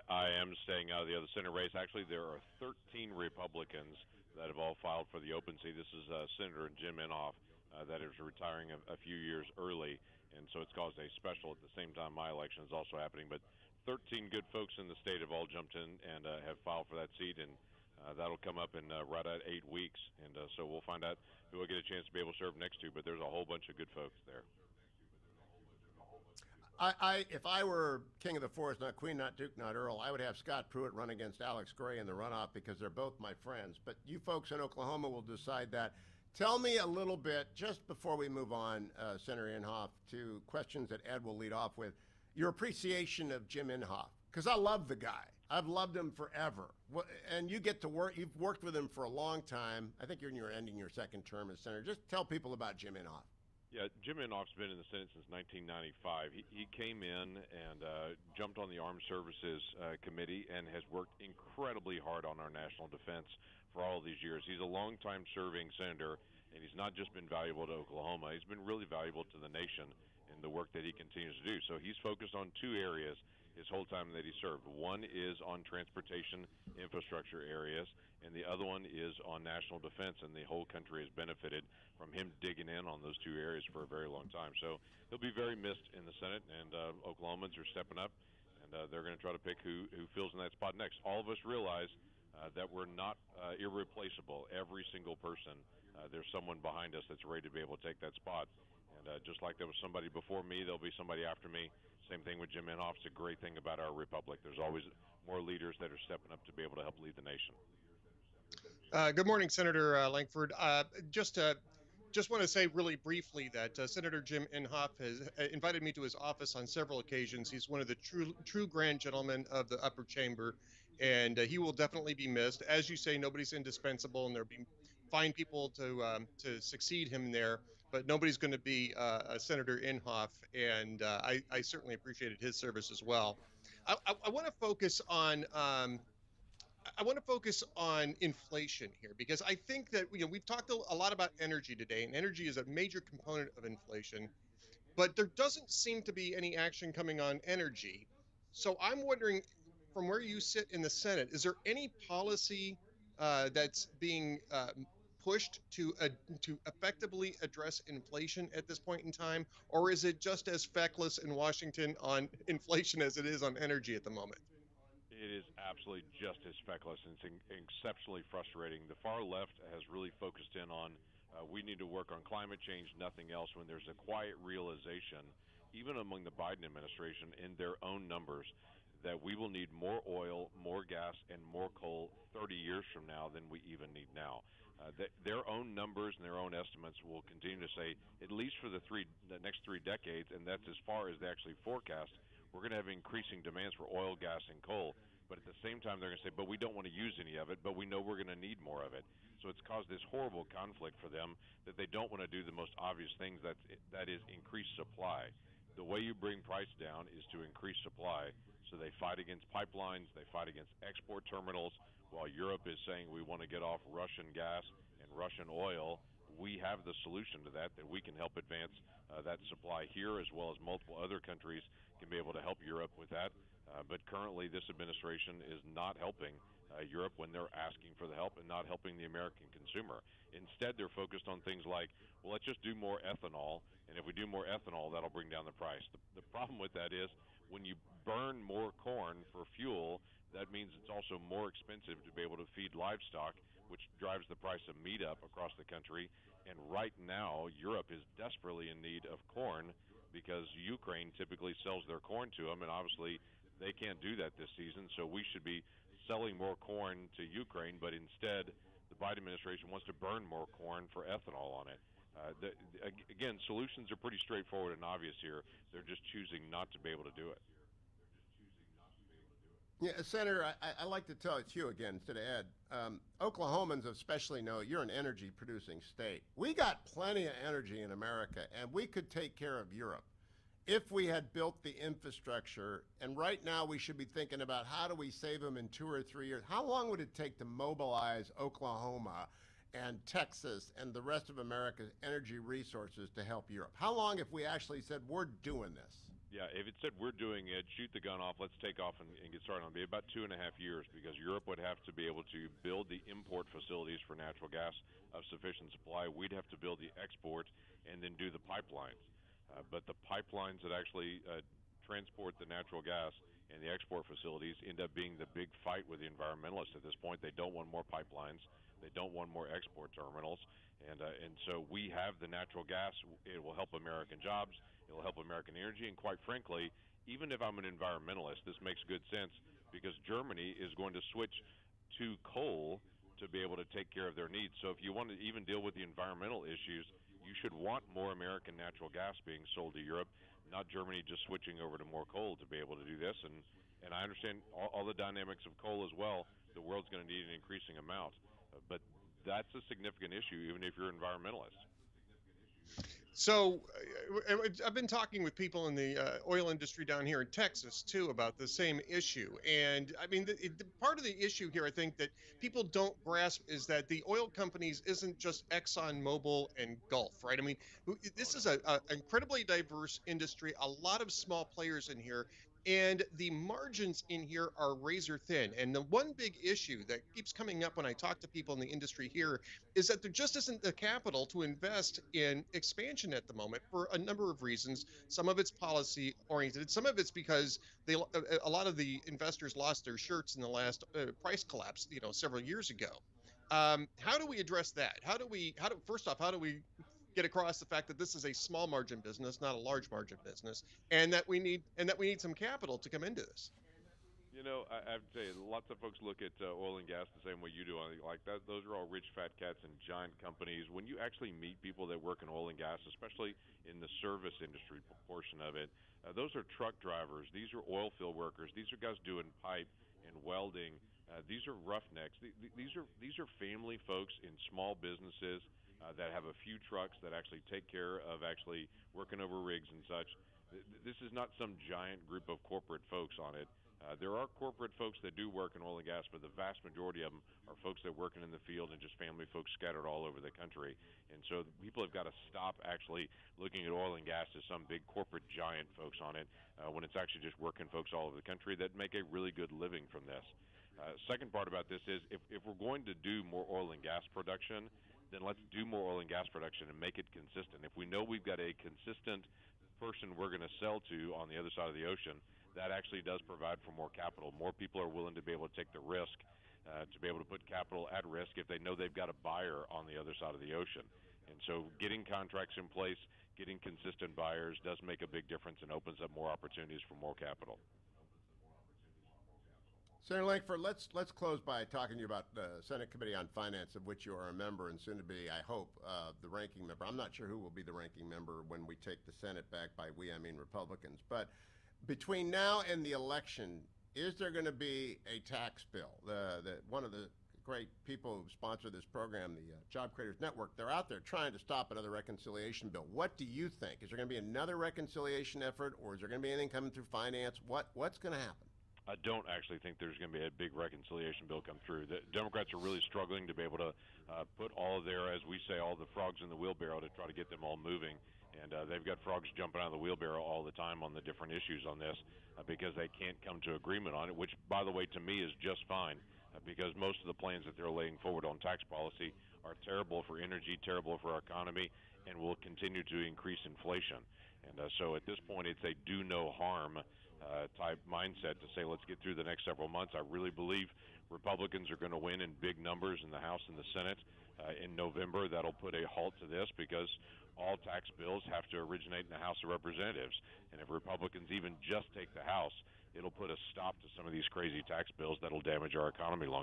I am staying out of the other Senate race. Actually, there are 13 Republicans that have all filed for the open seat. This is Senator Jim Inhofe that is retiring a few years early, and so it's caused a special at the same time my election is also happening. But 13 good folks in the state have all jumped in and have filed for that seat, and that'll come up in right at 8 weeks. And so we'll find out who will get a chance to be able to serve next to. But there's a whole bunch of good folks there. If I were king of the forest, not queen, not duke, not earl, I would have Scott Pruitt run against Alex Gray in the runoff because they're both my friends. But you folks in Oklahoma will decide that. Tell me a little bit, just before we move on, Senator Inhofe, to questions that Ed will lead off with, your appreciation of Jim Inhofe. Because I love the guy. I've loved him forever. And you get to work, you've worked with him for a long time. I think you're ending your second term as senator. Just tell people about Jim Inhofe. Yeah, Jim Inhofe's been in the Senate since 1995. He came in and jumped on the Armed Services Committee and has worked incredibly hard on our national defense for all of these years. He's a long-time serving senator, and he's not just been valuable to Oklahoma. He's been really valuable to the nation in the work that he continues to do. So he's focused on two areas his whole time that he served. One is on transportation infrastructure areas, and the other one is on national defense, and the whole country has benefited from him digging in on those two areas for a very long time. So he'll be very missed in the Senate, and Oklahomans are stepping up, and they're going to try to pick who fills in that spot next. All of us realize that we're not irreplaceable. Every single person, there's someone behind us that's ready to be able to take that spot. And just like there was somebody before me, there'll be somebody after me. Same thing with Jim Inhofe. It's a great thing about our republic. There's always more leaders that are stepping up to be able to help lead the nation. Good morning, Senator Lankford. Just want to say really briefly that Senator Jim Inhofe has invited me to his office on several occasions. He's one of the true grand gentlemen of the upper chamber, and he will definitely be missed. As you say, nobody's indispensable, and there'll be fine people to succeed him there, but nobody's going to be Senator Inhofe, and I certainly appreciated his service as well. I want to focus on inflation here, because I think that we've talked a lot about energy today, and energy is a major component of inflation, but there doesn't seem to be any action coming on energy. So I'm wondering, from where you sit in the Senate, is there any policy that's being pushed to effectively address inflation at this point in time, or is it just as feckless in Washington on inflation as it is on energy at the moment? It is absolutely just as feckless, and it's exceptionally frustrating. The far left has really focused in on we need to work on climate change, nothing else, when there's a quiet realization, even among the Biden administration in their own numbers, that we will need more oil, more gas, and more coal 30 years from now than we even need now. Their own numbers and their own estimates will continue to say, at least for the next 3 decades, and that's as far as they actually forecast, we're going to have increasing demands for oil, gas, and coal. But at the same time, they're going to say, but we don't want to use any of it, but we know we're going to need more of it. So it's caused this horrible conflict for them that they don't want to do the most obvious things, that is increase supply. The way you bring price down is to increase supply. So they fight against pipelines, they fight against export terminals, while Europe is saying we want to get off Russian gas and Russian oil. We have the solution to that we can help advance that supply here, as well as multiple other countries can be able to help Europe with that. But currently, this administration is not helping Europe when they're asking for the help, and not helping the American consumer. Instead, they're focused on things like, well, let's just do more ethanol, and if we do more ethanol, that'll bring down the price. The problem with that is when you burn more corn for fuel, that means it's also more expensive to be able to feed livestock, which drives the price of meat up across the country. And right now, Europe is desperately in need of corn because Ukraine typically sells their corn to them, and obviously they can't do that this season. So we should be selling more corn to Ukraine, but instead the Biden administration wants to burn more corn for ethanol on it. Again, solutions are pretty straightforward and obvious here. They're just choosing not to be able to do it. Yeah, Senator, I like to tell it's Hugh again instead of Ed. Oklahomans especially know you're an energy-producing state. We got plenty of energy in America, and we could take care of Europe if we had built the infrastructure. And right now we should be thinking about how do we save them in 2 or 3 years. How long would it take to mobilize Oklahoma and Texas and the rest of America's energy resources to help Europe? How long if we actually said we're doing this? Yeah, if it said we're doing it, shoot the gun off, let's take off and get started on it, it'd be about 2.5 years because Europe would have to be able to build the import facilities for natural gas of sufficient supply. We'd have to build the export and then do the pipelines. But the pipelines that actually transport the natural gas and the export facilities end up being the big fight with the environmentalists at this point. They don't want more pipelines. They don't want more export terminals. And so we have the natural gas. It will help American jobs. It will help American energy. And quite frankly, even if I'm an environmentalist, this makes good sense because Germany is going to switch to coal to be able to take care of their needs. So if you want to even deal with the environmental issues, you should want more American natural gas being sold to Europe, not Germany just switching over to more coal to be able to do this. And I understand all the dynamics of coal as well. The world's going to need an increasing amount. But that's a significant issue, even if you're an environmentalist. So I've been talking with people in the oil industry down here in Texas, too, about the same issue. And I mean, part of the issue here, I think, that people don't grasp is that the oil companies isn't just Exxon, Mobil, and Gulf, right? I mean, this is an incredibly diverse industry, a lot of small players in here. And the margins in here are razor thin. And the one big issue that keeps coming up when I talk to people in the industry here is that there just isn't the capital to invest in expansion at the moment for a number of reasons. Some of it's policy oriented. Some of it's because a lot of the investors lost their shirts in the last price collapse, several years ago. How do we address that? First off, how do we get across the fact that this is a small margin business, not a large margin business, and that we need some capital to come into this? I have to tell you, lots of folks look at oil and gas the same way you do. Like that, those are all rich fat cats and giant companies. When you actually meet people that work in oil and gas, especially in the service industry portion of it, those are truck drivers. These are oil field workers. These are guys doing pipe and welding. These are roughnecks. These are family folks in small businesses that have a few trucks that actually take care of actually working over rigs and such. This is not some giant group of corporate folks on it. There are corporate folks that do work in oil and gas, but the vast majority of them are folks that are working in the field and just family folks scattered all over the country. And so people have got to stop actually looking at oil and gas as some big corporate giant folks on it when it's actually just working folks all over the country that make a really good living from this. Second part about this is if we're going to do more oil and gas production, then let's do more oil and gas production and make it consistent. If we know we've got a consistent person we're going to sell to on the other side of the ocean, that actually does provide for more capital. More people are willing to be able to take the risk, to be able to put capital at risk if they know they've got a buyer on the other side of the ocean. And so getting contracts in place, getting consistent buyers does make a big difference and opens up more opportunities for more capital. Senator Lankford, let's close by talking to you about the Senate Committee on Finance, of which you are a member and soon to be, I hope, the ranking member. I'm not sure who will be the ranking member when we take the Senate back. By we, I mean Republicans. But between now and the election, is there going to be a tax bill? One of the great people who sponsor this program, the Job Creators Network, they're out there trying to stop another reconciliation bill. What do you think? Is there going to be another reconciliation effort, or is there going to be anything coming through finance? What's going to happen? I don't actually think there's going to be a big reconciliation bill come through. The Democrats are really struggling to be able to put all of their, as we say, all the frogs in the wheelbarrow to try to get them all moving. And they've got frogs jumping out of the wheelbarrow all the time on the different issues on this because they can't come to agreement on it, which, by the way, to me is just fine because most of the plans that they're laying forward on tax policy are terrible for energy, terrible for our economy, and will continue to increase inflation. And so at this point, it's a do no harm type mindset to say, let's get through the next several months. I really believe Republicans are going to win in big numbers in the House and the Senate in November. That'll put a halt to this because all tax bills have to originate in the House of Representatives. And if Republicans even just take the House, it'll put a stop to some of these crazy tax bills that'll damage our economy long